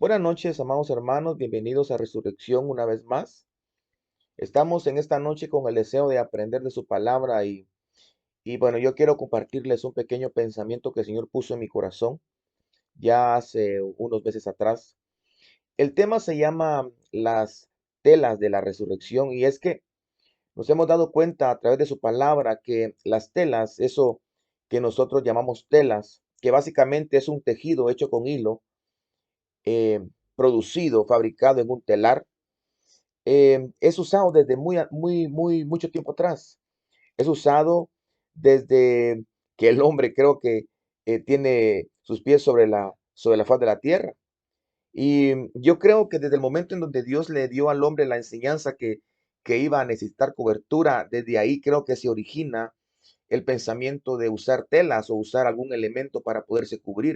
Buenas noches, amados hermanos, bienvenidos a Resurrección una vez más. Estamos en esta noche con el deseo de aprender de su palabra y bueno, yo quiero compartirles un pequeño pensamiento que el Señor puso en mi corazón ya hace unos meses atrás. El tema se llama las telas de la resurrección y es que nos hemos dado cuenta a través de su palabra que las telas, eso que nosotros llamamos telas, que básicamente es un tejido hecho con hilo, eh, producido, fabricado en un telar, es usado desde mucho tiempo atrás. Es usado desde que el hombre creo que tiene sus pies sobre la faz de la tierra. Y yo creo que desde el momento en donde Dios le dio al hombre la enseñanza que iba a necesitar cobertura, desde ahí creo que se origina el pensamiento de usar telas o usar algún elemento para poderse cubrir.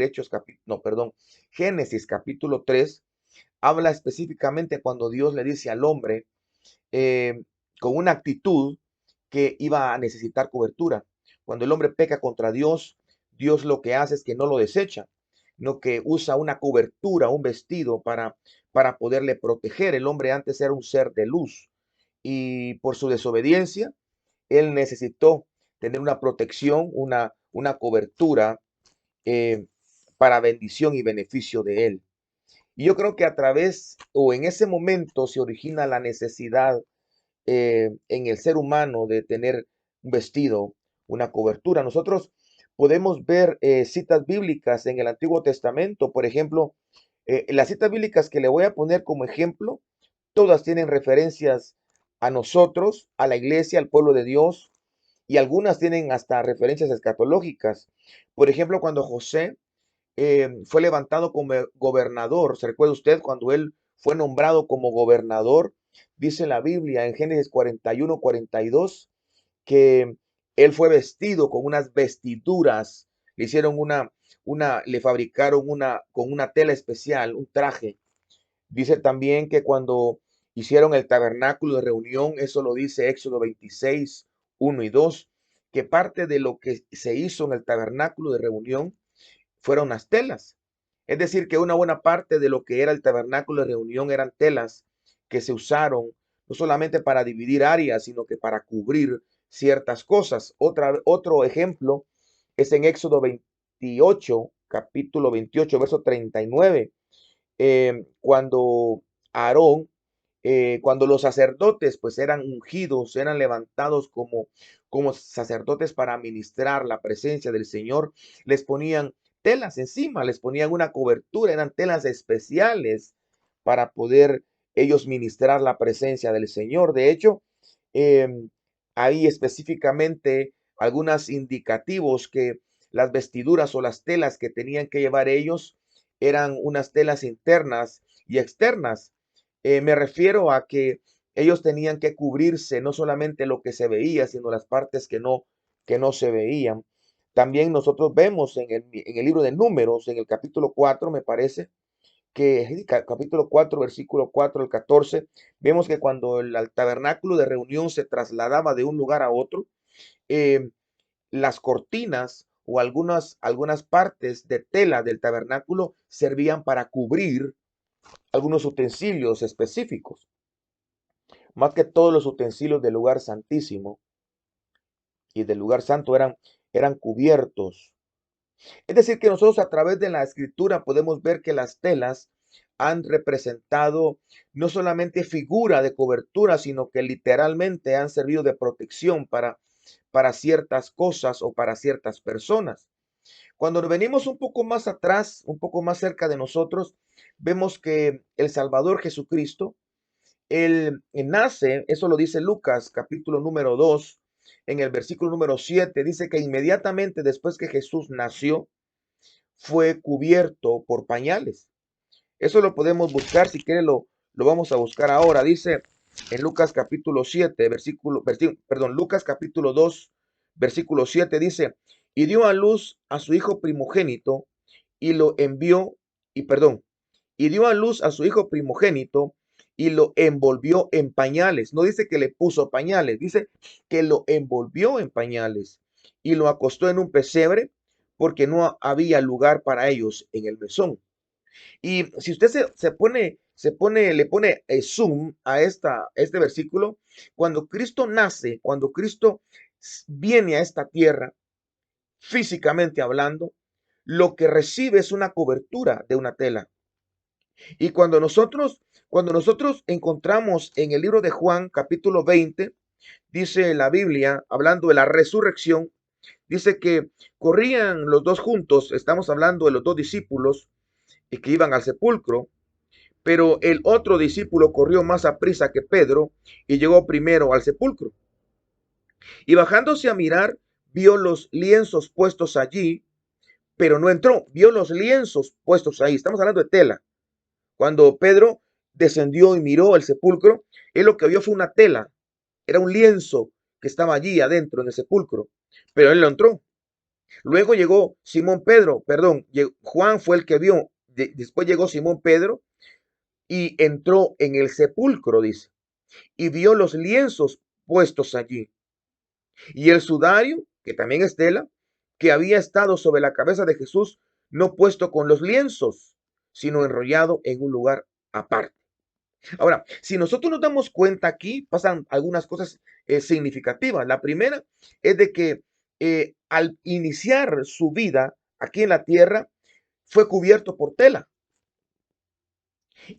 No, perdón, Génesis capítulo 3 habla específicamente cuando Dios le dice al hombre, eh, con una actitud que iba a necesitar cobertura. Cuando el hombre peca contra Dios, Dios lo que hace es que no lo desecha, no que usa una cobertura, un vestido para poderle proteger. El hombre antes era un ser de luz y por su desobediencia, él necesitó tener una protección, una cobertura eh, para bendición y beneficio de él. Y yo creo que a través o en ese momento se origina la necesidad en el ser humano de tener un vestido, una cobertura. Nosotros podemos ver citas bíblicas en el Antiguo Testamento, por ejemplo, las citas bíblicas que le voy a poner como ejemplo, todas tienen referencias a nosotros, a la iglesia, al pueblo de Dios, y algunas tienen hasta referencias escatológicas. Por ejemplo, cuando José fue levantado como gobernador. ¿Se recuerda usted cuando él fue nombrado como gobernador? Dice la Biblia en Génesis 41, 42 que él fue vestido con unas vestiduras, le hicieron le fabricaron con una tela especial, un traje. Dice también que cuando hicieron el tabernáculo de reunión, eso lo dice Éxodo 26, 1 y 2, que parte de lo que se hizo en el tabernáculo de reunión fueron las telas. Es decir, que una buena parte de lo que era el tabernáculo de reunión eran telas que se usaron no solamente para dividir áreas, sino que para cubrir ciertas cosas. Otro ejemplo es en Éxodo 28, capítulo 28, verso 39, cuando Aarón, cuando los sacerdotes pues eran ungidos, eran levantados como sacerdotes para ministrar la presencia del Señor, les ponían telas encima, les ponían una cobertura, eran telas especiales para poder ellos ministrar la presencia del Señor. De hecho, hay específicamente algunos indicativos que las vestiduras o las telas que tenían que llevar ellos eran unas telas internas y externas. Me refiero a que ellos tenían que cubrirse no solamente lo que se veía, sino las partes que no se veían. También nosotros vemos en el libro de Números, en el capítulo 4 me parece, que es el capítulo 4 versículo 4 al 14, vemos que cuando el tabernáculo de reunión se trasladaba de un lugar a otro, eh, las cortinas o algunas partes de tela del tabernáculo servían para cubrir algunos utensilios específicos. Más que todos los utensilios del lugar santísimo y del lugar santo eran cubiertos. Es decir, que nosotros a través de la escritura podemos ver que las telas han representado no solamente figura de cobertura, sino que literalmente han servido de protección para ciertas cosas o para ciertas personas. Cuando nos venimos un poco más atrás, un poco más cerca de nosotros, vemos que el Salvador Jesucristo, él nace, eso lo dice Lucas capítulo número 2, en el versículo número 7, dice que inmediatamente después que Jesús nació, fue cubierto por pañales. Eso lo podemos buscar, si quiere lo vamos a buscar ahora. Dice en Lucas capítulo 7, perdón, Lucas capítulo 2, versículo 7 dice, y dio a luz a su hijo primogénito y lo envió, y perdón, y dio a luz a su hijo primogénito y lo envolvió en pañales. No dice que le puso pañales, dice que lo envolvió en pañales y lo acostó en un pesebre porque no había lugar para ellos en el mesón. Y si usted le pone zoom a este versículo, cuando Cristo nace, cuando Cristo viene a esta tierra, físicamente hablando, lo que recibe es una cobertura de una tela. Y cuando nosotros encontramos en el libro de Juan, capítulo 20, dice la Biblia, hablando de la resurrección, dice que corrían los dos juntos, estamos hablando de los dos discípulos y que iban al sepulcro, pero el otro discípulo corrió más a prisa que Pedro y llegó primero al sepulcro. Y bajándose a mirar, vio los lienzos puestos allí, pero no entró, vio los lienzos puestos ahí. Estamos hablando de tela. Cuando Pedro descendió y miró el sepulcro, él lo que vio fue una tela, era un lienzo que estaba allí adentro en el sepulcro, pero él no entró. Luego llegó Simón Pedro, perdón, Juan fue el que vio, después llegó Simón Pedro y entró en el sepulcro, dice, y vio los lienzos puestos allí, y el sudario, que también es tela, que había estado sobre la cabeza de Jesús, no puesto con los lienzos, sino enrollado en un lugar aparte. Ahora, si nosotros nos damos cuenta aquí, pasan algunas cosas significativas. La primera es de que al iniciar su vida aquí en la tierra, fue cubierto por tela.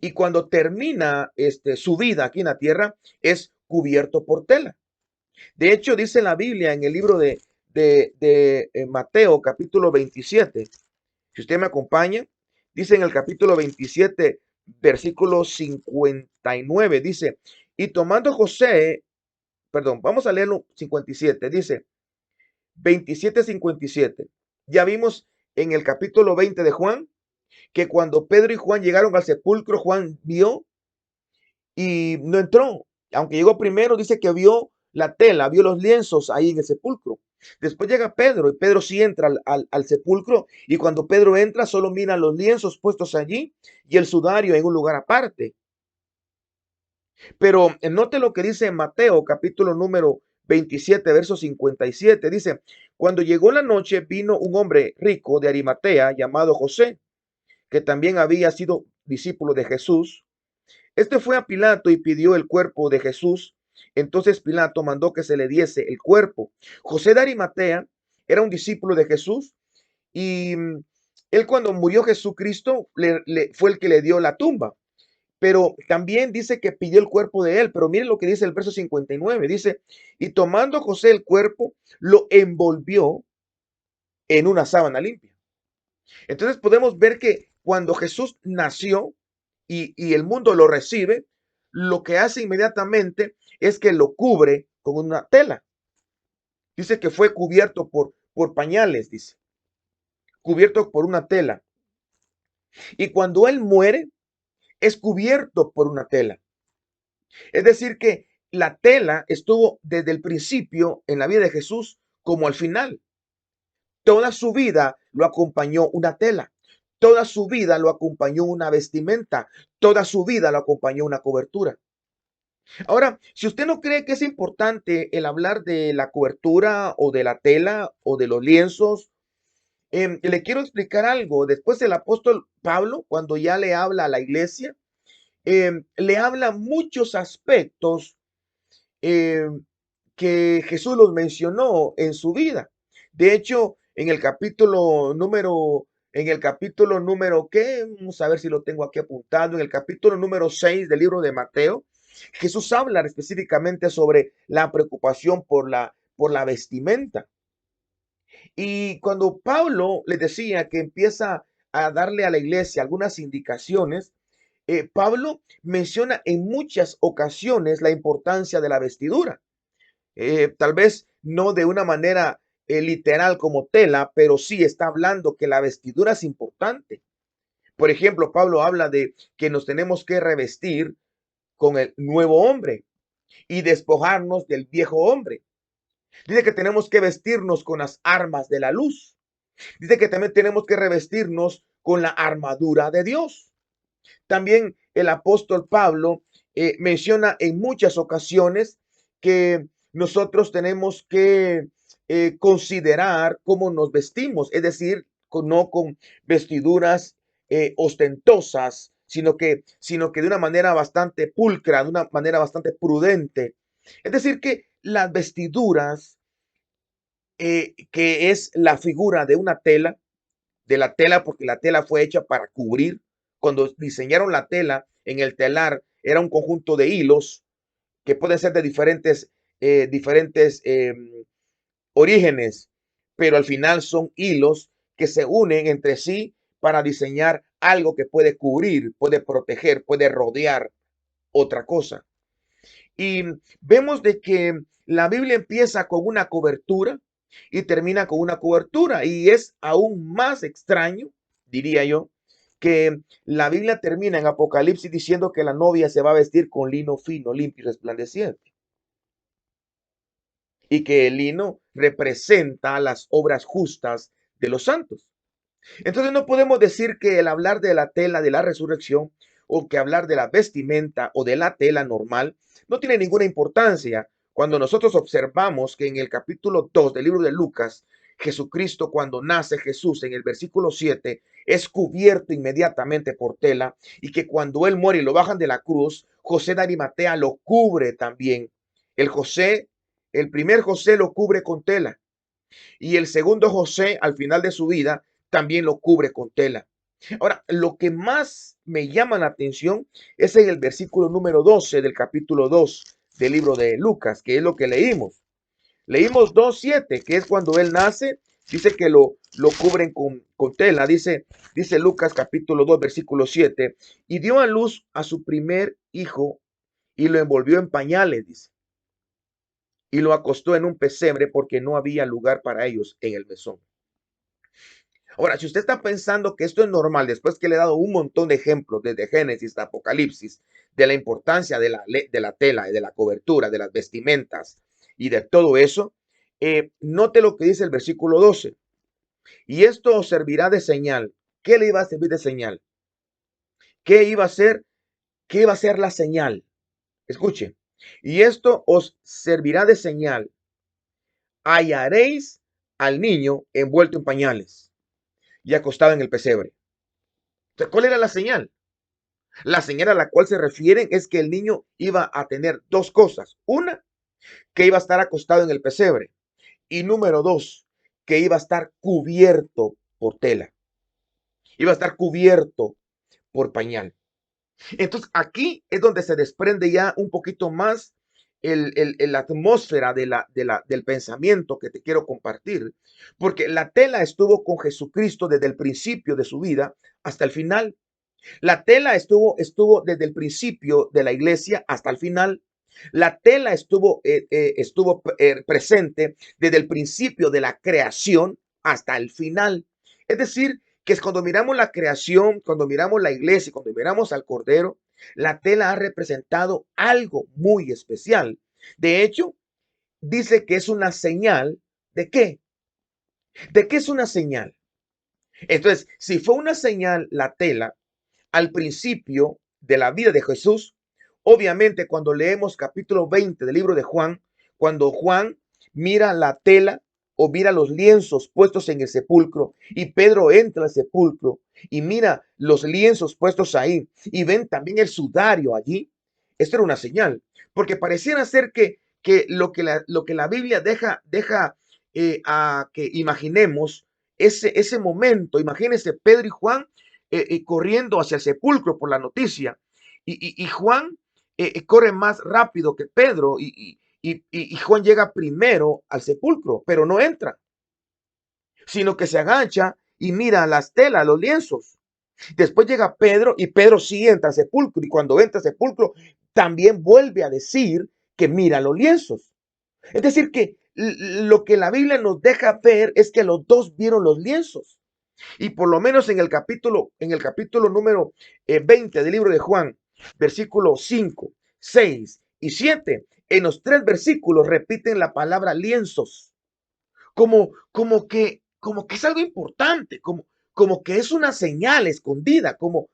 Y cuando termina su vida aquí en la tierra, es cubierto por tela. De hecho, dice la Biblia en el libro de Mateo, capítulo 27. Si usted me acompaña, dice en el capítulo 27, versículo 59, dice, y tomando José, perdón, vamos a leerlo 57, dice 27:57. Ya vimos en el capítulo 20 de Juan que cuando Pedro y Juan llegaron al sepulcro, Juan vio y no entró. Aunque llegó primero, dice que vio la tela, vio los lienzos ahí en el sepulcro. Después llega Pedro y Pedro sí entra al sepulcro y cuando Pedro entra solo mira los lienzos puestos allí y el sudario en un lugar aparte. Pero note lo que dice en Mateo capítulo número 27, verso 57. Dice, cuando llegó la noche vino un hombre rico de Arimatea llamado José, que también había sido discípulo de Jesús. Este fue a Pilato y pidió el cuerpo de Jesús. Entonces Pilato mandó que se le diese el cuerpo. José de Arimatea era un discípulo de Jesús y él cuando murió Jesucristo fue el que le dio la tumba. Pero también dice que pidió el cuerpo de él. Pero miren lo que dice el verso 59. Dice, y tomando José el cuerpo, lo envolvió en una sábana limpia. Entonces podemos ver que cuando Jesús nació y el mundo lo recibe, lo que hace inmediatamente es que lo cubre con una tela. Dice que fue cubierto por pañales, dice, cubierto por una tela. Y cuando él muere, es cubierto por una tela. Es decir, que la tela estuvo desde el principio en la vida de Jesús como al final. Toda su vida lo acompañó una tela. Toda su vida lo acompañó una vestimenta. Toda su vida lo acompañó una cobertura. Ahora, si usted no cree que es importante el hablar de la cobertura o de la tela o de los lienzos, le quiero explicar algo. Después el apóstol Pablo, cuando ya le habla a la iglesia, le habla muchos aspectos eh, que Jesús los mencionó en su vida. De hecho, ¿qué? Vamos a ver si lo tengo aquí apuntado, en el capítulo número 6 del libro de Mateo, Jesús habla específicamente sobre la preocupación por la vestimenta. Y cuando Pablo le decía que empieza a darle a la iglesia algunas indicaciones, Pablo menciona en muchas ocasiones la importancia de la vestidura. Tal vez no de una manera literal como tela, pero sí está hablando que la vestidura es importante. Por ejemplo, Pablo habla de que nos tenemos que revestir con el nuevo hombre y despojarnos del viejo hombre. Dice que tenemos que vestirnos con las armas de la luz. Dice que también tenemos que revestirnos con la armadura de Dios. También el apóstol Pablo menciona en muchas ocasiones que nosotros tenemos que considerar cómo nos vestimos, es decir, no con vestiduras ostentosas, sino que de una manera bastante pulcra, de una manera bastante prudente. Es decir, que las vestiduras, que es la figura de la tela, porque la tela fue hecha para cubrir. Cuando diseñaron la tela en el telar, era un conjunto de hilos que pueden ser de diferentes orígenes, pero al final son hilos que se unen entre sí para diseñar algo que puede cubrir, puede proteger, puede rodear otra cosa. Y vemos de que la Biblia empieza con una cobertura y termina con una cobertura. Y es aún más extraño, diría yo, que la Biblia termina en Apocalipsis diciendo que la novia se va a vestir con lino fino, limpio y resplandeciente. Y que el lino representa las obras justas de los santos. Entonces no podemos decir que el hablar de la tela de la resurrección o que hablar de la vestimenta o de la tela normal no tiene ninguna importancia cuando nosotros observamos que en el capítulo 2 del libro de Lucas, Jesucristo, cuando nace Jesús en el versículo 7, es cubierto inmediatamente por tela, y que cuando él muere y lo bajan de la cruz, José de Arimatea lo cubre también. El primer José lo cubre con tela, y el segundo José al final de su vida también lo cubre con tela. Ahora, lo que más me llama la atención es en el versículo número 12 del capítulo 2 del libro de Lucas, que es lo que leímos. Leímos 2:7, que es cuando él nace, dice que lo cubren con tela. Dice Lucas capítulo 2, versículo 7, y dio a luz a su primer hijo y lo envolvió en pañales, dice, y lo acostó en un pesebre porque no había lugar para ellos en el mesón. Ahora, si usted está pensando que esto es normal, después que le he dado un montón de ejemplos desde Génesis hasta Apocalipsis, de la importancia de la tela, de la cobertura, de las vestimentas y de todo eso, note lo que dice el versículo 12. Y esto os servirá de señal. ¿Qué le iba a servir de señal? ¿Qué iba a ser? ¿Qué iba a ser la señal? Escuche. Y esto os servirá de señal. Hallaréis al niño envuelto en pañales y acostado en el pesebre. Entonces, ¿cuál era la señal? La señal a la cual se refieren es que el niño iba a tener dos cosas. Una, que iba a estar acostado en el pesebre. Y número dos, que iba a estar cubierto por tela. Iba a estar cubierto por pañal. Entonces aquí es donde se desprende ya un poquito más la atmósfera del pensamiento que te quiero compartir. Porque la tela estuvo con Jesucristo desde el principio de su vida hasta el final. La tela estuvo desde el principio de la iglesia hasta el final. La tela estuvo presente desde el principio de la creación hasta el final. Es decir, que es cuando miramos la creación, cuando miramos la iglesia, cuando miramos al Cordero, la tela ha representado algo muy especial. De hecho, dice que es una señal de qué. ¿De qué es una señal? Entonces, si fue una señal la tela, al principio de la vida de Jesús, obviamente cuando leemos capítulo 20 del libro de Juan, cuando Juan mira la tela o mira los lienzos puestos en el sepulcro y Pedro entra al sepulcro y mira los lienzos puestos ahí y ven también el sudario allí, esto era una señal, porque pareciera ser que lo que la Biblia deja a que imaginemos ese momento. Imagínense Pedro y Juan corriendo hacia el sepulcro por la noticia. Y Juan corre más rápido que Pedro y Juan llega primero al sepulcro, pero no entra, sino que se agacha y mira las telas, los lienzos. Después llega Pedro y Pedro sí entra al sepulcro, y cuando entra al sepulcro también vuelve a decir que mira los lienzos. Es decir, que lo que la Biblia nos deja ver es que los dos vieron los lienzos. Y por lo menos en el capítulo número 20 del libro de Juan, versículos 5, 6 y 7, en los tres versículos repiten la palabra lienzos, como que es algo importante, como que es una señal escondida, como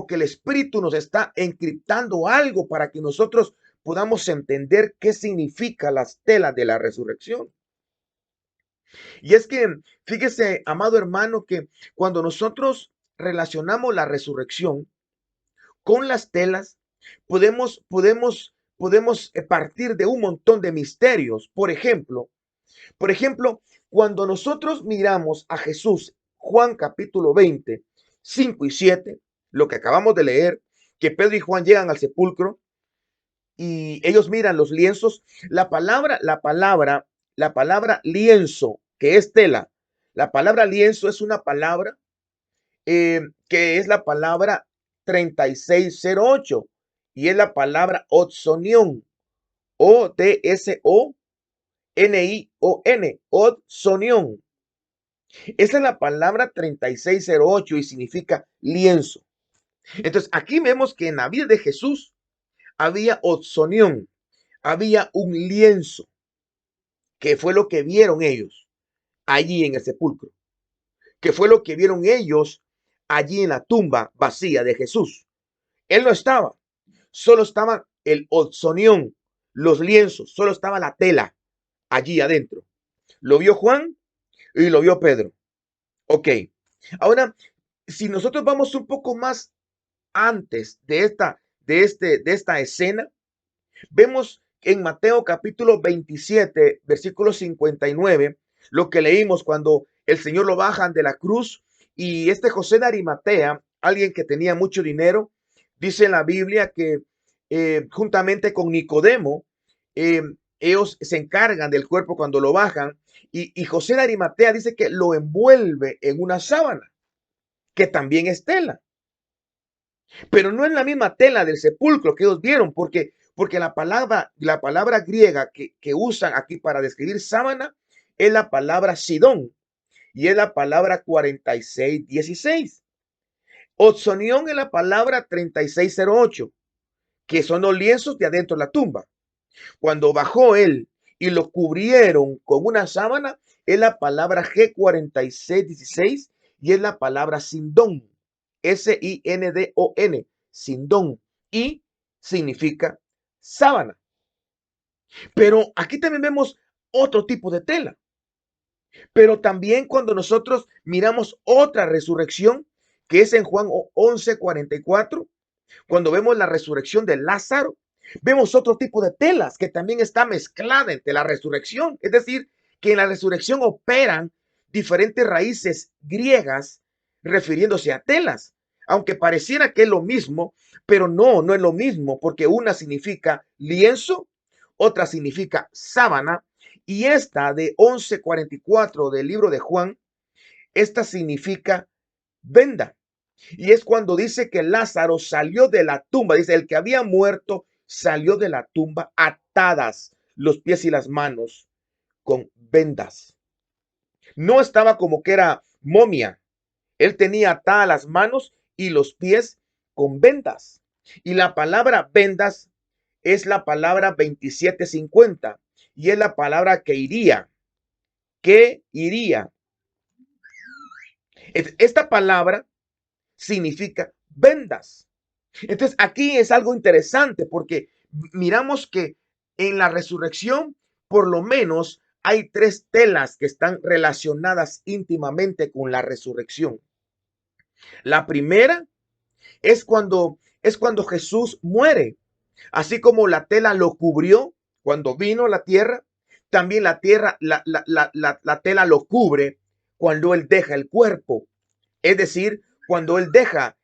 que el Espíritu nos está encriptando algo para que nosotros podamos entender qué significa las telas de la resurrección. Y es que, fíjese, amado hermano, que cuando nosotros relacionamos la resurrección con las telas, podemos partir de un montón de misterios. Por ejemplo, cuando nosotros miramos a Jesús, Juan capítulo 20, 5 y 7, lo que acabamos de leer, que Pedro y Juan llegan al sepulcro y ellos miran los lienzos, la palabra lienzo, que es tela, la palabra lienzo es una palabra que es la palabra 3608 y es la palabra otsonión, Otsonion, otsonión. Esa es la palabra 3608 y significa lienzo. Entonces, aquí vemos que en la vida de Jesús había otsonión, había un lienzo, que fue lo que vieron ellos allí en el sepulcro, que fue lo que vieron ellos allí en la tumba vacía de Jesús. Él no estaba, solo estaba el otsonión, los lienzos, solo estaba la tela allí adentro. Lo vio Juan y lo vio Pedro. Ok, ahora, si nosotros vamos un poco más antes de esta escena, vemos en Mateo capítulo 27, versículo 59, lo que leímos cuando el Señor lo bajan de la cruz y este José de Arimatea, alguien que tenía mucho dinero, dice en la Biblia que juntamente con Nicodemo, eh, ellos se encargan del cuerpo cuando lo bajan y José de Arimatea dice que lo envuelve en una sábana, que también es tela. Pero no es la misma tela del sepulcro que ellos vieron, porque la palabra griega que usan aquí para describir sábana es la palabra sidón y es la palabra 4616. Otsonión es la palabra 3608, que son los lienzos de adentro de la tumba. Cuando bajó él y lo cubrieron con una sábana, es la palabra G4616 y es la palabra sindón, Sindon, sindón, y significa sábana. Pero aquí también vemos otro tipo de tela. Pero también cuando nosotros miramos otra resurrección, que es en Juan 11:44, cuando vemos la resurrección de Lázaro, vemos otro tipo de telas que también está mezclada entre la resurrección. Es decir, que en la resurrección operan diferentes raíces griegas refiriéndose a telas. Aunque pareciera que es lo mismo, pero no, no es lo mismo, porque una significa lienzo, otra significa sábana, y esta de 11:44 del libro de Juan, esta significa venda. Y es cuando dice que Lázaro salió de la tumba, dice, el que había muerto salió de la tumba atadas los pies y las manos con vendas. No estaba como que era momia, él tenía atadas las manos y los pies con vendas. Y la palabra vendas es la palabra 2750 y es la palabra que iría, que iría. Esta palabra significa vendas. Entonces, aquí es algo interesante porque miramos que en la resurrección, por lo menos, hay tres telas que están relacionadas íntimamente con la resurrección. La primera es cuando Jesús muere, así como la tela lo cubrió cuando vino a la tierra, también la tierra, la tela lo cubre cuando él deja el cuerpo. Es decir, cuando él deja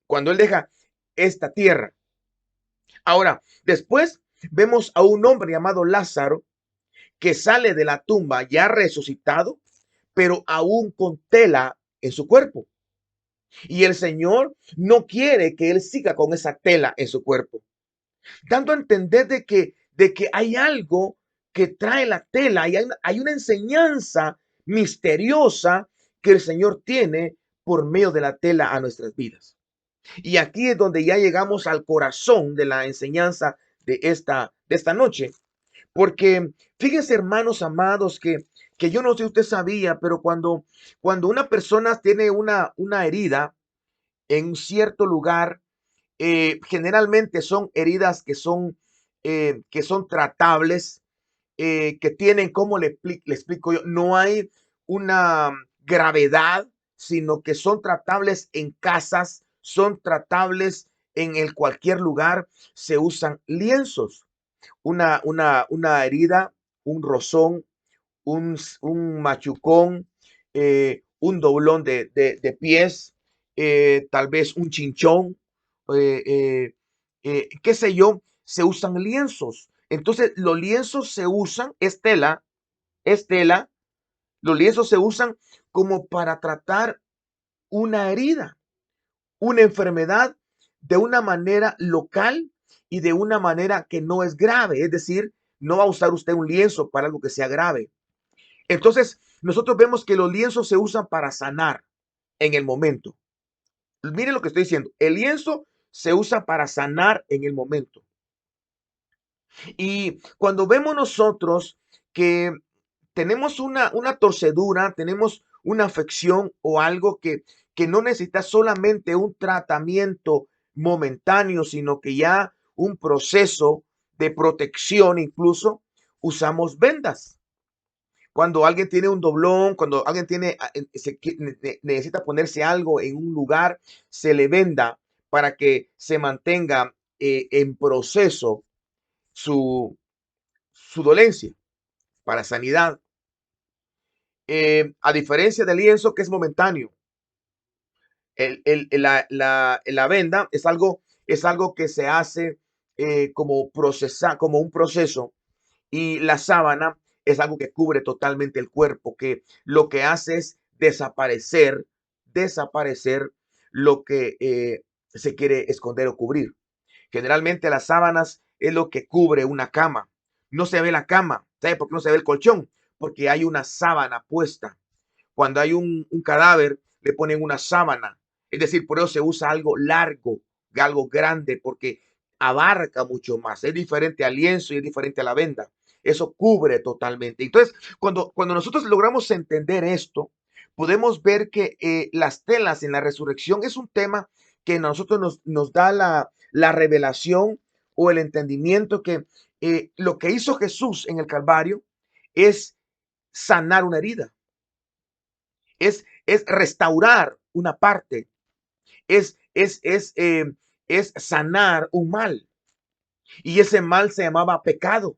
cuando él deja esta tierra. Ahora, después vemos a un hombre llamado Lázaro que sale de la tumba ya resucitado, pero aún con tela en su cuerpo. Y el Señor no quiere que él siga con esa tela en su cuerpo, dando a entender de que hay algo que trae la tela y hay una enseñanza misteriosa que el Señor tiene por medio de la tela a nuestras vidas. Y aquí es donde ya llegamos al corazón de la enseñanza de esta noche. Porque fíjense, hermanos amados, que yo no sé si usted sabía, pero cuando una persona tiene una herida en un cierto lugar, generalmente son heridas que son tratables, que tienen, ¿cómo le explico yo? No hay una gravedad sino que son tratables en casas, son tratables en el cualquier lugar. Se usan lienzos. Una herida, un rozón, un machucón, un doblón de pies, tal vez un chinchón, eh, eh, qué sé yo, se usan lienzos. Entonces, los lienzos se usan, es tela, los lienzos se usan como para tratar una herida, una enfermedad de una manera local y de una manera que no es grave. Es decir, no va a usar usted un lienzo para algo que sea grave. Entonces, nosotros vemos que los lienzos se usan para sanar en el momento. Miren lo que estoy diciendo. El lienzo se usa para sanar en el momento. Y cuando vemos nosotros que tenemos una torcedura, tenemos una afección o algo que no necesita solamente un tratamiento momentáneo, sino que ya un proceso de protección, incluso usamos vendas. Cuando alguien tiene un doblón, cuando alguien tiene, necesita ponerse algo en un lugar, se le venda para que se mantenga en proceso su dolencia para sanidad. A diferencia del lienzo que es momentáneo, la venda es algo que se hace como un proceso, y la sábana es algo que cubre totalmente el cuerpo, que lo que hace es desaparecer lo que se quiere esconder o cubrir. Generalmente las sábanas es lo que cubre una cama. No se ve la cama. ¿Sabe por qué no se ve el colchón? Porque hay una sábana puesta. Cuando hay un cadáver, le ponen una sábana. Es decir, por eso se usa algo largo, algo grande, porque abarca mucho más. Es diferente al lienzo y es diferente a la venda. Eso cubre totalmente. Entonces, cuando nosotros logramos entender esto, podemos ver que las telas en la resurrección es un tema que a nosotros nos da la revelación o el entendimiento que lo que hizo Jesús en el Calvario es sanar una herida, es restaurar una parte, es, es, es, eh, es sanar un mal. Y ese mal se llamaba pecado.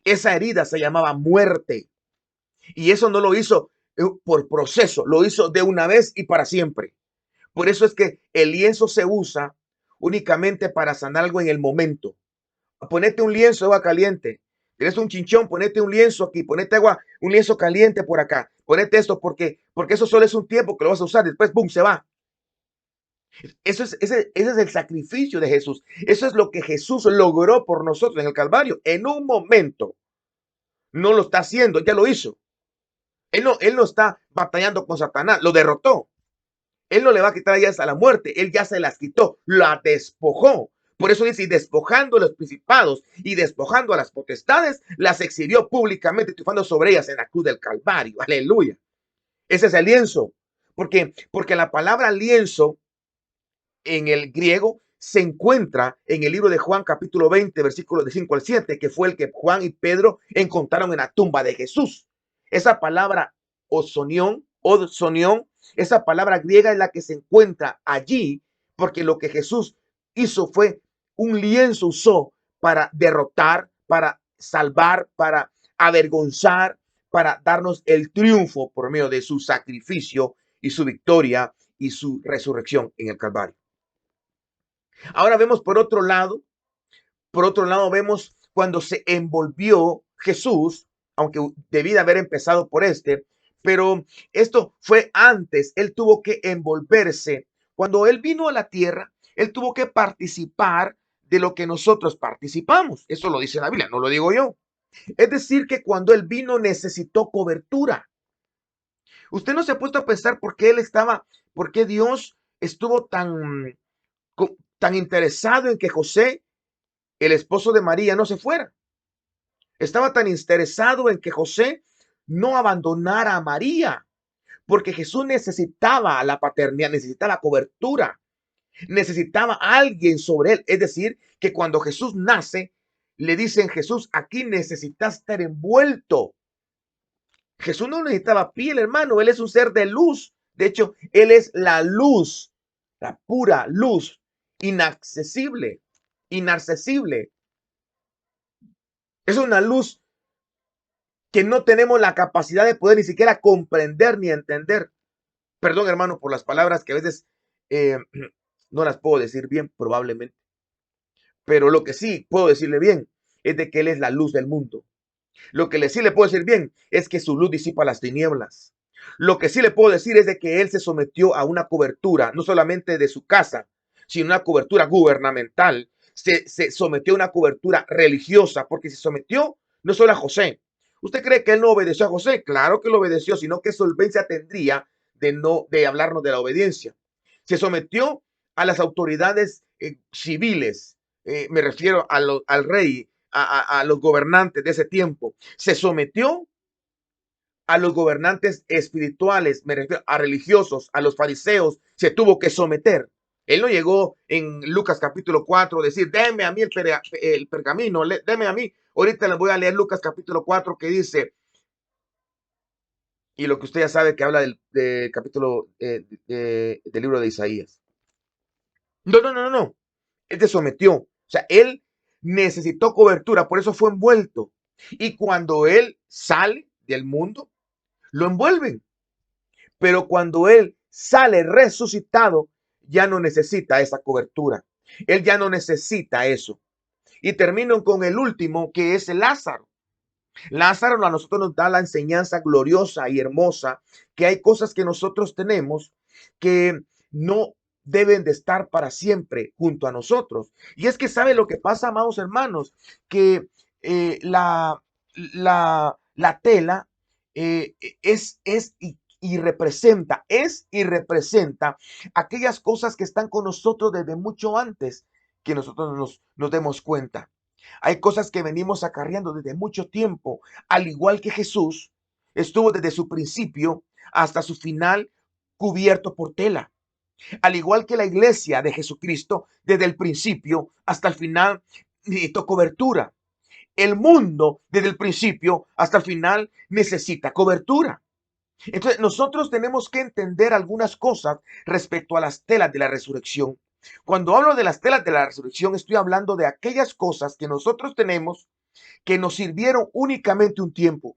Esa herida se llamaba muerte. Y eso no lo hizo por proceso, lo hizo de una vez y para siempre. Por eso es que el lienzo se usa únicamente para sanar algo en el momento. Ponete un lienzo de agua caliente. Tienes un chinchón, ponete un lienzo aquí, ponete agua, un lienzo caliente por acá. Ponete esto porque eso solo es un tiempo que lo vas a usar, después, boom, se va. Ese es el sacrificio de Jesús. Eso es lo que Jesús logró por nosotros en el Calvario. En un momento. No lo está haciendo, ya lo hizo. Él no está batallando con Satanás, lo derrotó. Él no le va a quitar ya a la muerte, él ya se las quitó, la despojó. Por eso dice, y despojando a los principados y despojando a las potestades, las exhibió públicamente, triunfando sobre ellas en la cruz del Calvario. Aleluya. Ese es el lienzo. Porque la palabra lienzo en el griego se encuentra en el libro de Juan capítulo 20, versículos de 5 al 7, que fue el que Juan y Pedro encontraron en la tumba de Jesús. Esa palabra osonión, esa palabra griega es la que se encuentra allí, porque lo que Jesús hizo fue un lienzo, usó para derrotar, para salvar, para avergonzar, para darnos el triunfo por medio de su sacrificio y su victoria y su resurrección en el Calvario. Ahora vemos por otro lado vemos cuando se envolvió Jesús, aunque debía haber empezado por pero esto fue antes, él tuvo que envolverse. Cuando él vino a la tierra, él tuvo que participar de lo que nosotros participamos. Eso lo dice la Biblia, no lo digo yo. Es decir, que cuando él vino necesitó cobertura. Usted no se ha puesto a pensar por qué Dios estuvo tan interesado en que José, el esposo de María, no se fuera. Estaba tan interesado en que José no abandonara a María, porque Jesús necesitaba la paternidad, necesitaba cobertura, necesitaba a alguien sobre él. Es decir, que cuando Jesús nace, le dicen, Jesús, aquí necesitas estar envuelto. Jesús no necesitaba piel, hermano, él es un ser de luz, De hecho, Él es la luz, la pura luz, inaccesible, inaccesible. Es una luz que no tenemos la capacidad de poder ni siquiera comprender ni entender. Perdón, hermano, por las palabras que a veces eh, no las puedo decir bien, probablemente. Pero lo que sí puedo decirle bien es de que Él es la luz del mundo. Lo que sí le puedo decir bien es que su luz disipa las tinieblas. Lo que sí le puedo decir es de que él se sometió a una cobertura, no solamente de su casa, sino una cobertura gubernamental. Se sometió a una cobertura religiosa, porque se sometió no solo a José. ¿Usted cree que él no obedeció a José? Claro que lo obedeció, sino que solvencia tendría de hablarnos de la obediencia. Se sometió a las autoridades civiles, me refiero al rey, a los gobernantes de ese tiempo. Se sometió a los gobernantes espirituales, me refiero a religiosos, a los fariseos, se tuvo que someter. Él no llegó en Lucas capítulo 4 a decir, denme a mí el pergamino, denme a mí. Ahorita les voy a leer Lucas capítulo 4 que dice, y lo que usted ya sabe que habla del capítulo del libro de Isaías. No, no, no, no, no. Él se sometió. O sea, él necesitó cobertura, por eso fue envuelto. Y cuando él sale del mundo, lo envuelven. Pero cuando él sale resucitado, ya no necesita esa cobertura. Él ya no necesita eso. Y termino con el último, que es Lázaro. Lázaro a nosotros nos da la enseñanza gloriosa y hermosa que hay cosas que nosotros tenemos que no deben de estar para siempre junto a nosotros. Y es que sabe lo que pasa, amados hermanos, que la tela y representa aquellas cosas que están con nosotros desde mucho antes que nosotros nos demos cuenta. Hay cosas que venimos acarreando desde mucho tiempo, al igual que Jesús estuvo desde su principio hasta su final cubierto por tela. Al igual que la iglesia de Jesucristo, desde el principio hasta el final necesitó cobertura. El mundo, desde el principio hasta el final, necesita cobertura. Entonces, nosotros tenemos que entender algunas cosas respecto a las telas de la resurrección. Cuando hablo de las telas de la resurrección, estoy hablando de aquellas cosas que nosotros tenemos que nos sirvieron únicamente un tiempo.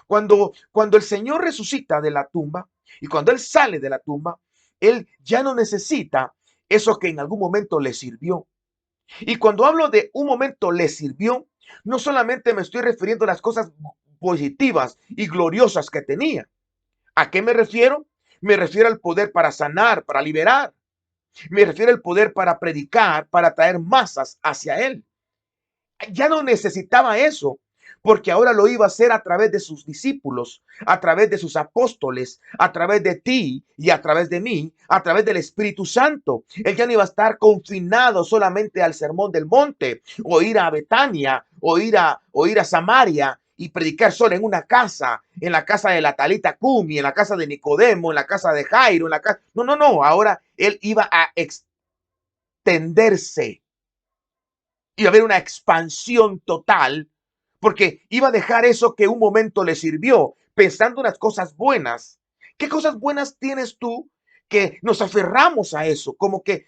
Cuando el Señor resucita de la tumba y cuando Él sale de la tumba, Él ya no necesita eso que en algún momento le sirvió. Y cuando hablo de un momento le sirvió, no solamente me estoy refiriendo a las cosas positivas y gloriosas que tenía. ¿A qué me refiero? Me refiero al poder para sanar, para liberar. Me refiero al poder para predicar, para traer masas hacia Él. Ya no necesitaba eso, porque ahora lo iba a hacer a través de sus discípulos, a través de sus apóstoles, a través de ti y a través de mí, a través del Espíritu Santo. Él ya no iba a estar confinado solamente al Sermón del Monte, o ir a Betania, o ir a Samaria y predicar solo en una casa, en la casa de la Talita Cumi, en la casa de Nicodemo, en la casa de Jairo, en la casa. No, no, no. Ahora él iba a extenderse. Iba a haber una expansión total, porque iba a dejar eso que un momento le sirvió, pensando en las cosas buenas. ¿Qué cosas buenas tienes tú que nos aferramos a eso? Como que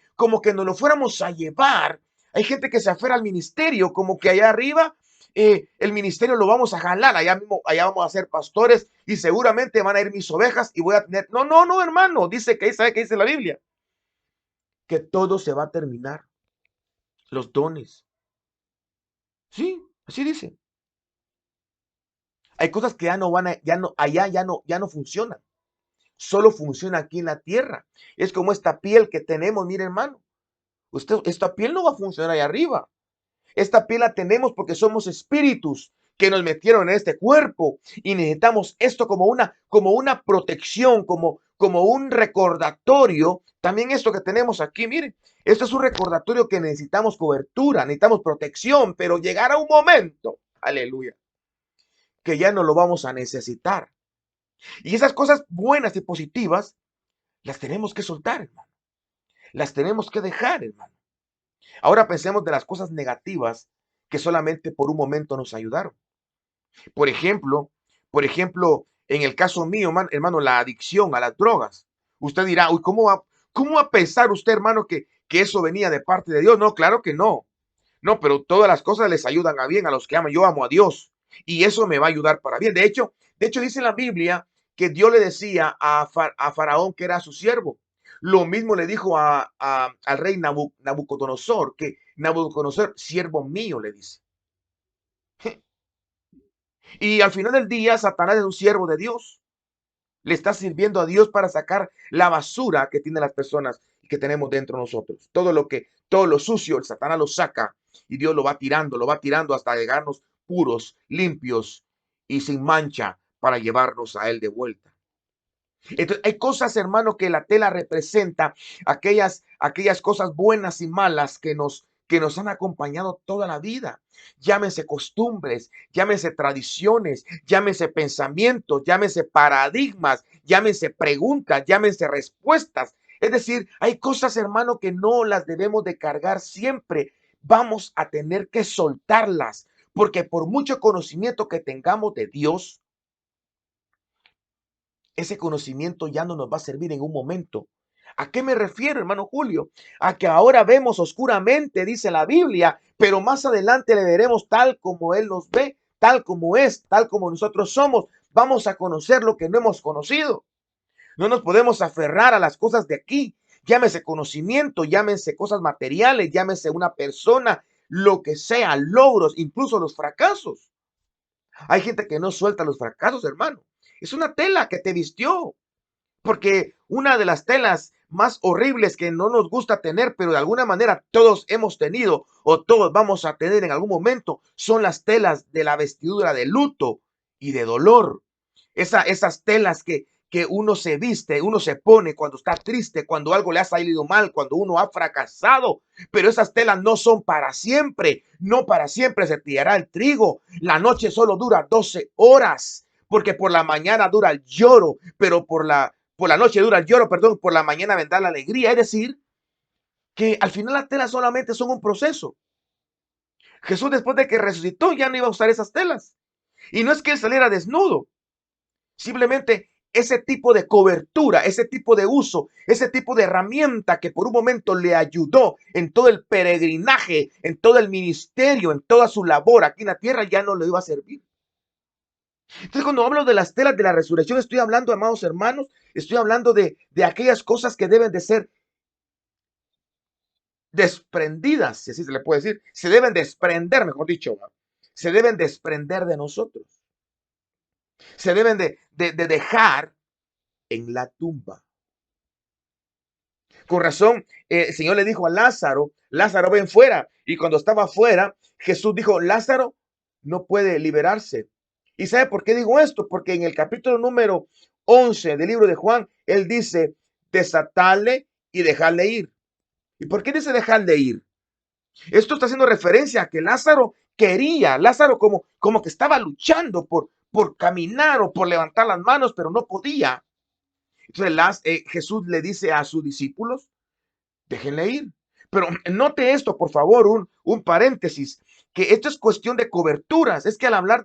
nos lo fuéramos a llevar. Hay gente que se aferra al ministerio, como que allá arriba el ministerio lo vamos a jalar, allá mismo, allá vamos a ser pastores y seguramente van a ir mis ovejas y voy a tener. No, no, no, hermano, dice que ¿sabe qué dice la Biblia? Que todo se va a terminar, los dones. Sí, así dice. Hay cosas que ya no van a, ya no, allá ya no funcionan. Solo funciona aquí en la tierra. Es como esta piel que tenemos, mire hermano. Esta piel no va a funcionar allá arriba. Esta piel la tenemos porque somos espíritus que nos metieron en este cuerpo y necesitamos esto como una protección, como un recordatorio. También esto que tenemos aquí, miren, esto es un recordatorio que necesitamos cobertura, necesitamos protección, pero llegará un momento, aleluya, que ya no lo vamos a necesitar. Y esas cosas buenas y positivas las tenemos que soltar, hermano. Las tenemos que dejar, hermano. Ahora pensemos de las cosas negativas que solamente por un momento nos ayudaron. Por ejemplo, por ejemplo, en el caso mío, hermano, la adicción a las drogas. Usted dirá, uy, cómo va a pensar usted, hermano, que eso venía de parte de Dios? No, claro que no. No, pero todas las cosas les ayudan a bien a los que aman. Yo amo a Dios y eso me va a ayudar para bien. De hecho dice en la Biblia que Dios le decía a Faraón que era su siervo. Lo mismo le dijo al rey Nabucodonosor, que Nabucodonosor, siervo mío, le dice. Y al final del día, Satanás es un siervo de Dios. Le está sirviendo a Dios para sacar la basura que tienen las personas y que tenemos dentro de nosotros. Todo lo sucio, el Satanás lo saca y Dios lo va tirando hasta llegarnos puros, limpios y sin mancha para llevarnos a Él de vuelta. Entonces, hay cosas, hermano, que la tela representa, aquellas cosas buenas y malas que nos han acompañado toda la vida. Llámense costumbres, llámense tradiciones, llámense pensamientos, llámense paradigmas, llámense preguntas, llámense respuestas. Es decir, hay cosas, hermano, que no las debemos de cargar siempre. Vamos a tener que soltarlas, porque por mucho conocimiento que tengamos de Dios, ese conocimiento ya no nos va a servir en un momento. ¿A qué me refiero, hermano Julio? A que ahora vemos oscuramente, dice la Biblia, pero más adelante le veremos tal como Él nos ve, tal como es, tal como nosotros somos. Vamos a conocer lo que no hemos conocido. No nos podemos aferrar a las cosas de aquí. Llámese conocimiento, llámese cosas materiales, llámese una persona, lo que sea, logros, incluso los fracasos. Hay gente que no suelta los fracasos, hermano. Es una tela que te vistió. Porque una de las telas más horribles que no nos gusta tener, pero de alguna manera todos hemos tenido o todos vamos a tener en algún momento, son las telas de la vestidura de luto y de dolor. Esas telas que uno se viste, uno se pone cuando está triste, cuando algo le ha salido mal, cuando uno ha fracasado. Pero esas telas no son para siempre. No para siempre se tirará el trigo. La noche solo dura 12 horas. Porque por la mañana dura el lloro, pero por la noche dura el lloro, perdón, por la mañana vendrá la alegría. Es decir, que al final las telas solamente son un proceso. Jesús, después de que resucitó, ya no iba a usar esas telas. Y no es que él saliera desnudo, simplemente ese tipo de cobertura, ese tipo de uso, ese tipo de herramienta que por un momento le ayudó en todo el peregrinaje, en todo el ministerio, en toda su labor aquí en la tierra, ya no le iba a servir. Entonces, cuando hablo de las telas de la resurrección, estoy hablando, amados hermanos, estoy hablando de aquellas cosas que deben de ser desprendidas, si así se le puede decir, se deben desprender, mejor dicho, ¿no? Se deben desprender de nosotros, se deben de dejar en la tumba. Con razón, el Señor le dijo a Lázaro, Lázaro ven fuera, y cuando estaba fuera, Jesús dijo, Lázaro no puede liberarse. ¿Y sabe por qué digo esto? Porque en el capítulo número 11 del libro de Juan, él dice, desatarle y dejarle ir. ¿Y por qué dice dejarle ir? Esto está haciendo referencia a que Lázaro quería, Lázaro como que estaba luchando por caminar o por levantar las manos, pero no podía. Entonces Jesús le dice a sus discípulos, déjenle ir. Pero note esto, por favor, un paréntesis, que esto es cuestión de coberturas. Es que al hablar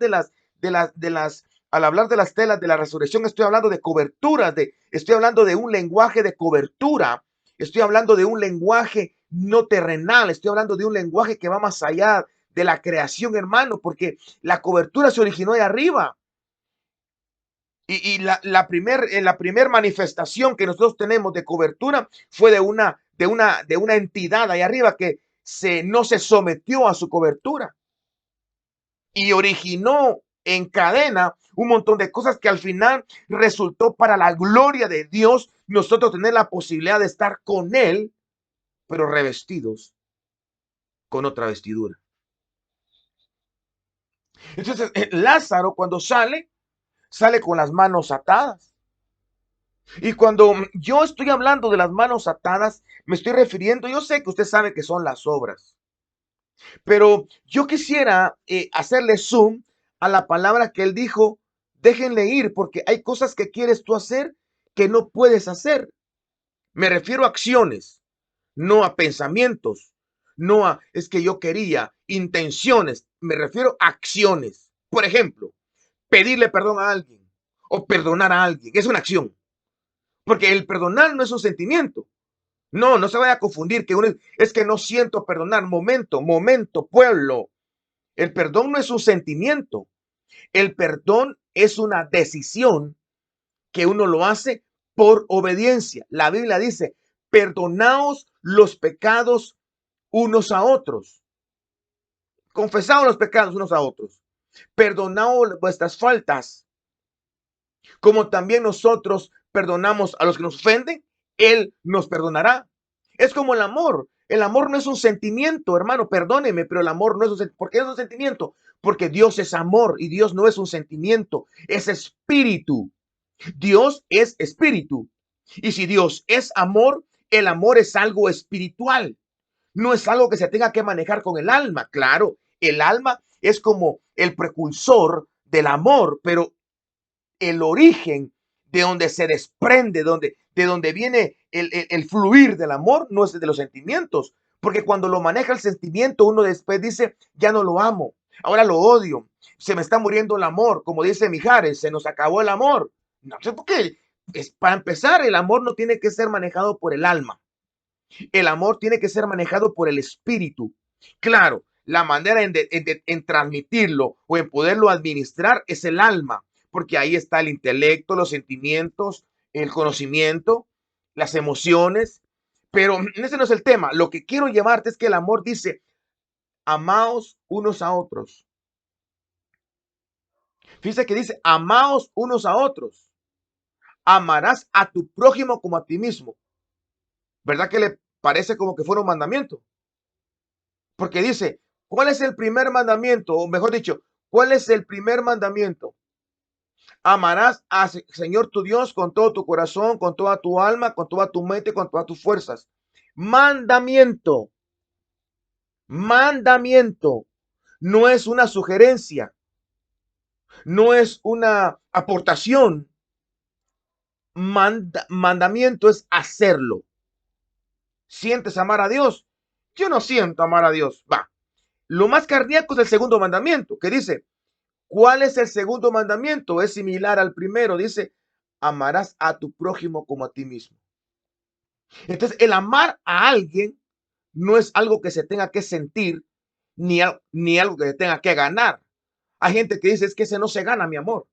al hablar de las telas de la resurrección, estoy hablando de coberturas, estoy hablando de un lenguaje de cobertura, estoy hablando de un lenguaje no terrenal, estoy hablando de un lenguaje que va más allá de la creación, hermano, porque la cobertura se originó ahí arriba. Y la primer manifestación que nosotros tenemos de cobertura fue de una entidad ahí arriba que no se sometió a su cobertura y originó en cadena un montón de cosas que al final resultó para la gloria de Dios nosotros tener la posibilidad de estar con Él, pero revestidos con otra vestidura. Entonces, Lázaro cuando sale con las manos atadas. Y cuando yo estoy hablando de las manos atadas, me estoy refiriendo, yo sé que usted sabe que son las obras, pero yo quisiera hacerle zoom a la palabra que él dijo, déjenle ir, porque hay cosas que quieres tú hacer que no puedes hacer. Me refiero a acciones, no a pensamientos, no a, es que yo quería, intenciones, me refiero a acciones. Por ejemplo, pedirle perdón a alguien o perdonar a alguien, es una acción. Porque el perdonar no es un sentimiento. No, no se vaya a confundir que uno es que no siento perdonar. Momento, pueblo. El perdón no es un sentimiento. El perdón es una decisión que uno lo hace por obediencia. La Biblia dice, perdonaos los pecados unos a otros. Confesaos los pecados unos a otros. Perdonaos vuestras faltas, como también nosotros perdonamos a los que nos ofenden, Él nos perdonará. Es como el amor. El amor no es un sentimiento, hermano, perdóneme, pero el amor no es un sentimiento. ¿Por qué es un sentimiento? Porque Dios es amor y Dios no es un sentimiento, es espíritu. Dios es espíritu. Y si Dios es amor, el amor es algo espiritual. No es algo que se tenga que manejar con el alma. Claro, el alma es como el precursor del amor, pero el origen de donde se desprende, de donde viene el fluir del amor, no es de los sentimientos. Porque cuando lo maneja el sentimiento, uno después dice, ya no lo amo, ahora lo odio, se me está muriendo el amor, como dice Mijares, se nos acabó el amor. No sé por qué. Para empezar, el amor no tiene que ser manejado por el alma. El amor tiene que ser manejado por el espíritu. Claro, la manera en transmitirlo o en poderlo administrar es el alma, porque ahí está el intelecto, los sentimientos, el conocimiento, las emociones. Pero ese no es el tema. Lo que quiero llevarte es que el amor dice, amaos unos a otros. Fíjate que dice, amaos unos a otros. Amarás a tu prójimo como a ti mismo. ¿Verdad que le parece como que fuera un mandamiento? Porque dice, ¿cuál es el primer mandamiento? O mejor dicho, ¿cuál es el primer mandamiento? Amarás al Señor tu Dios con todo tu corazón, con toda tu alma, con toda tu mente, con todas tus fuerzas. Mandamiento. Mandamiento. No es una sugerencia. No es una aportación. Mandamiento es hacerlo. ¿Sientes amar a Dios? Yo no siento amar a Dios. Va. Lo más cardíaco es el segundo mandamiento, que dice, ¿cuál es el segundo mandamiento? Es similar al primero. Dice, amarás a tu prójimo como a ti mismo. Entonces, el amar a alguien no es algo que se tenga que sentir ni algo que se tenga que ganar. Hay gente que dice, es que ese no se gana, mi amor.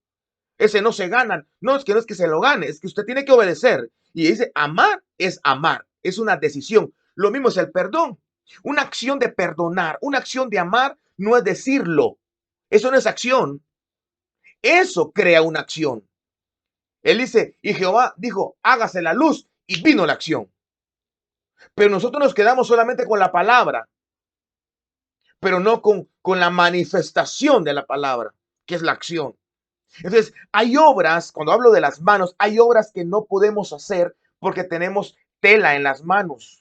Ese no se gana. No es que se lo gane, es que usted tiene que obedecer. Y dice, amar, es una decisión. Lo mismo es el perdón. Una acción de perdonar, una acción de amar, no es decirlo. Eso no es acción. Eso crea una acción. Él dice, y Jehová dijo, hágase la luz, y vino la acción. Pero nosotros nos quedamos solamente con la palabra, pero no con la manifestación de la palabra, que es la acción. Entonces, hay obras, cuando hablo de las manos, hay obras que no podemos hacer porque tenemos tela en las manos.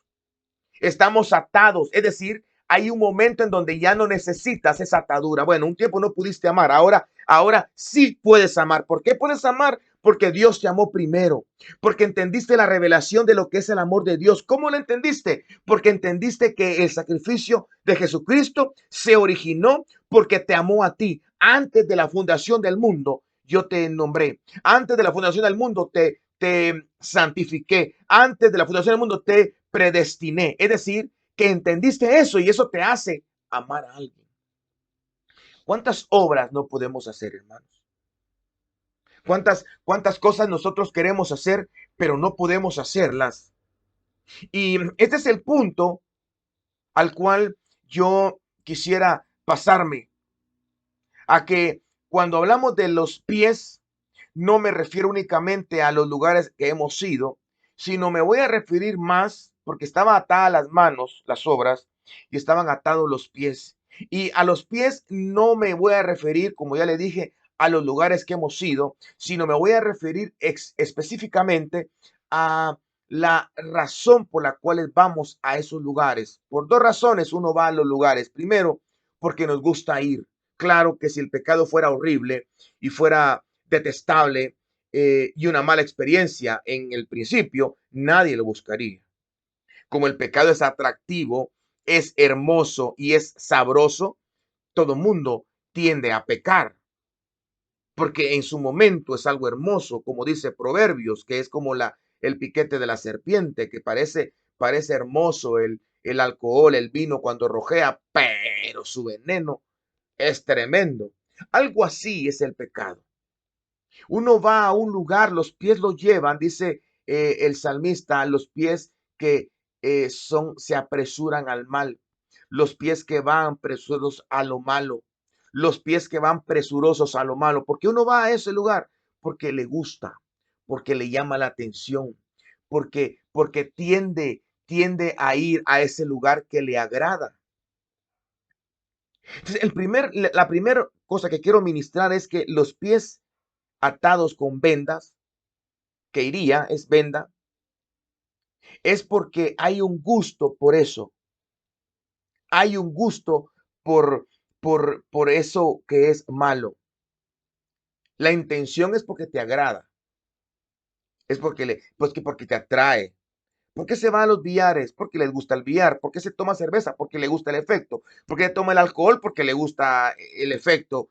Estamos atados, es decir, hay un momento en donde ya no necesitas esa atadura. Bueno, un tiempo no pudiste amar, ahora sí puedes amar. ¿Por qué puedes amar? Porque Dios te amó primero, porque entendiste la revelación de lo que es el amor de Dios. ¿Cómo lo entendiste? Porque entendiste que el sacrificio de Jesucristo se originó porque te amó a ti. Antes de la fundación del mundo, yo te nombré. Antes de la fundación del mundo, te santifiqué. Antes de la fundación del mundo, te predestiné. Es decir, que entendiste eso y eso te hace amar a alguien. ¿Cuántas obras no podemos hacer, hermanos? ¿Cuántas cosas nosotros queremos hacer, pero no podemos hacerlas? Y este es el punto al cual yo quisiera pasarme, a que cuando hablamos de los pies, no me refiero únicamente a los lugares que hemos ido, sino me voy a referir más, porque estaban atadas las manos, las obras, y estaban atados los pies. Y a los pies no me voy a referir, como ya le dije, a los lugares que hemos ido, sino me voy a referir específicamente a la razón por la cual vamos a esos lugares. Por dos razones uno va a los lugares. Primero, porque nos gusta ir. Claro que si el pecado fuera horrible y fuera detestable y una mala experiencia en el principio, nadie lo buscaría. Como el pecado es atractivo, es hermoso y es sabroso, todo mundo tiende a pecar, porque en su momento es algo hermoso, como dice Proverbios, que es como el piquete de la serpiente, que parece hermoso el alcohol, el vino cuando rojea, pero su veneno es tremendo. Algo así es el pecado. Uno va a un lugar, los pies lo llevan, dice el salmista, los pies que se apresuran al mal, los pies que van presurosos a lo malo, los pies que van presurosos a lo malo, porque uno va a ese lugar porque le gusta, porque le llama la atención, porque tiende a ir a ese lugar que le agrada. Entonces, la primera cosa que quiero ministrar es que los pies atados con vendas, que iría, es venda, es porque hay un gusto por eso. Hay un gusto por, por eso que es malo. La intención es porque te agrada, es porque te atrae. ¿Por qué se va a los billares? Porque les gusta el billar. ¿Por qué se toma cerveza? Porque le gusta el efecto. ¿Por qué toma el alcohol? Porque le gusta el efecto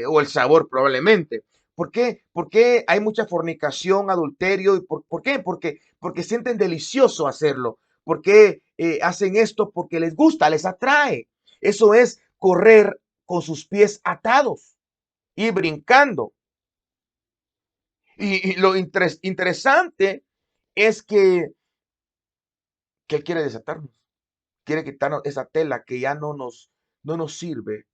o el sabor probablemente. ¿Por qué hay mucha fornicación, adulterio? ¿Por qué? Porque sienten delicioso hacerlo. ¿Por qué hacen esto? Porque les gusta, les atrae. Eso es correr con sus pies atados y brincando. Y lo interesante es que Él quiere desatarnos. Quiere quitarnos esa tela que ya no nos sirve.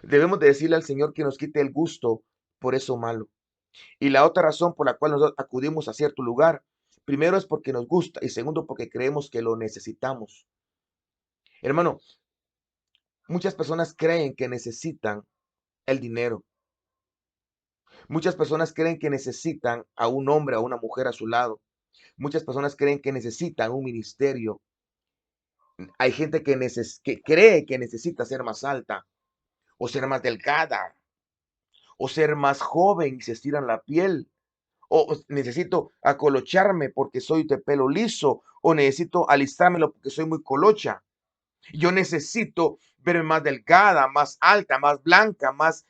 Debemos de decirle al Señor que nos quite el gusto por eso malo. Y la otra razón por la cual nosotros acudimos a cierto lugar, primero es porque nos gusta y segundo porque creemos que lo necesitamos. Hermano, muchas personas creen que necesitan el dinero. Muchas personas creen que necesitan a un hombre, a una mujer a su lado. Muchas personas creen que necesitan un ministerio. Hay gente que cree que necesita ser más alta o ser más delgada o ser más joven y se estiran la piel, o necesito acolocharme porque soy de pelo liso, o necesito alistármelo porque soy muy colocha. Yo necesito verme más delgada, más alta, más blanca, más...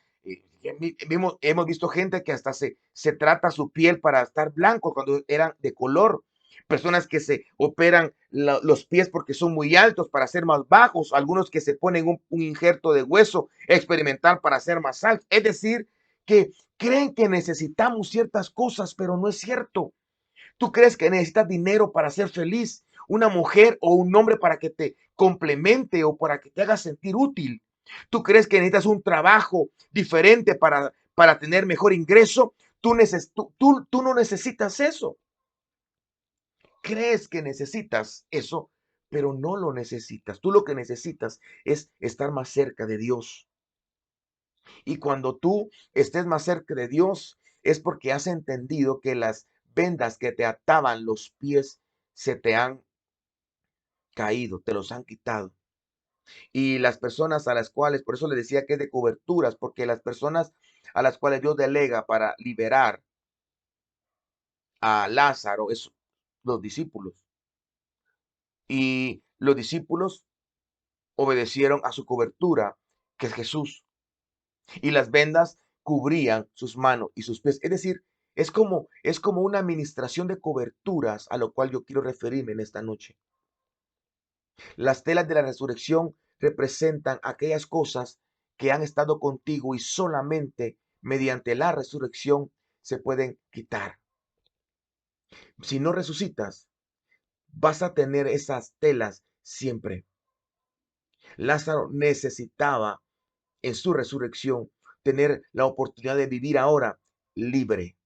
hemos visto gente que hasta se trata su piel para estar blanco cuando eran de color. Personas que se operan los pies porque son muy altos para ser más bajos. Algunos que se ponen un injerto de hueso experimental para ser más altos. Es decir, que creen que necesitamos ciertas cosas, pero no es cierto. ¿Tú crees que necesitas dinero para ser feliz? ¿Una mujer o un hombre para que te complemente o para que te haga sentir útil? ¿Tú crees que necesitas un trabajo diferente para tener mejor ingreso? Tú no necesitas eso. Crees que necesitas eso, pero no lo necesitas. Tú lo que necesitas es estar más cerca de Dios. Y cuando tú estés más cerca de Dios, es porque has entendido que las vendas que te ataban los pies se te han caído, te los han quitado. Y las personas a las cuales, por eso le decía que es de coberturas, porque las personas a las cuales Dios delega para liberar a Lázaro es los discípulos. Y los discípulos obedecieron a su cobertura, que es Jesús. Y las vendas cubrían sus manos y sus pies. Es decir, es como una administración de coberturas a lo cual yo quiero referirme en esta noche. Las telas de la resurrección representan aquellas cosas que han estado contigo y solamente mediante la resurrección se pueden quitar. Si no resucitas, vas a tener esas telas siempre. Lázaro necesitaba en su resurrección tener la oportunidad de vivir ahora libre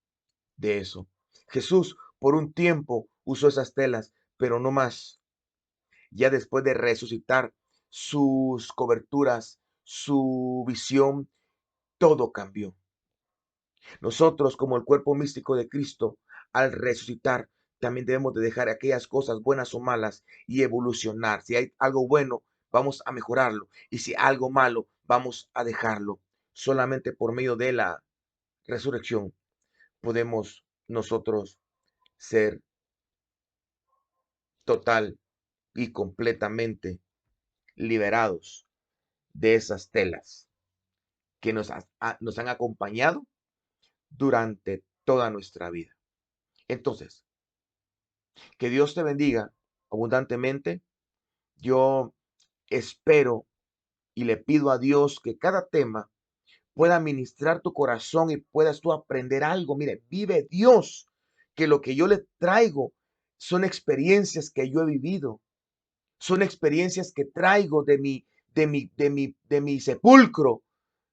de eso. Jesús por un tiempo usó esas telas, pero no más. Ya después de resucitar, sus coberturas, su visión, todo cambió. Nosotros, como el cuerpo místico de Cristo, al resucitar, también debemos de dejar aquellas cosas buenas o malas y evolucionar. Si hay algo bueno, vamos a mejorarlo. Y si algo malo, vamos a dejarlo. Solamente por medio de la resurrección podemos nosotros ser total y completamente liberados de esas telas que nos han acompañado durante toda nuestra vida. Entonces, que Dios te bendiga abundantemente. Yo espero y le pido a Dios que cada tema pueda ministrar tu corazón y puedas tú aprender algo. Mire, vive Dios, que lo que yo le traigo son experiencias que yo he vivido, son experiencias que traigo de mi sepulcro,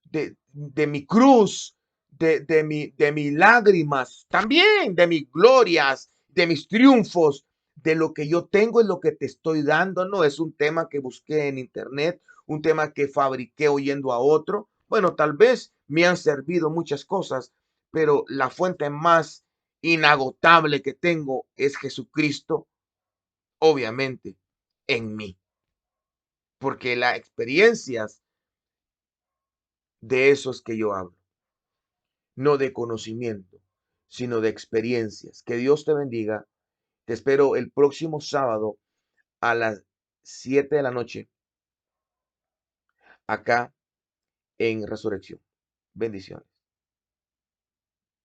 de mi cruz, de mis lágrimas, también de mis glorias, de mis triunfos, de lo que yo tengo es lo que te estoy dando. No es un tema que busqué en internet, un tema que fabriqué oyendo a otro. Bueno, tal vez me han servido muchas cosas, pero la fuente más inagotable que tengo es Jesucristo, obviamente, en mí, porque las experiencias de esos que yo hablo, no de conocimiento, sino de experiencias. Que Dios te bendiga. Te espero el próximo sábado a las 7 de la noche acá en Resurrección. Bendiciones.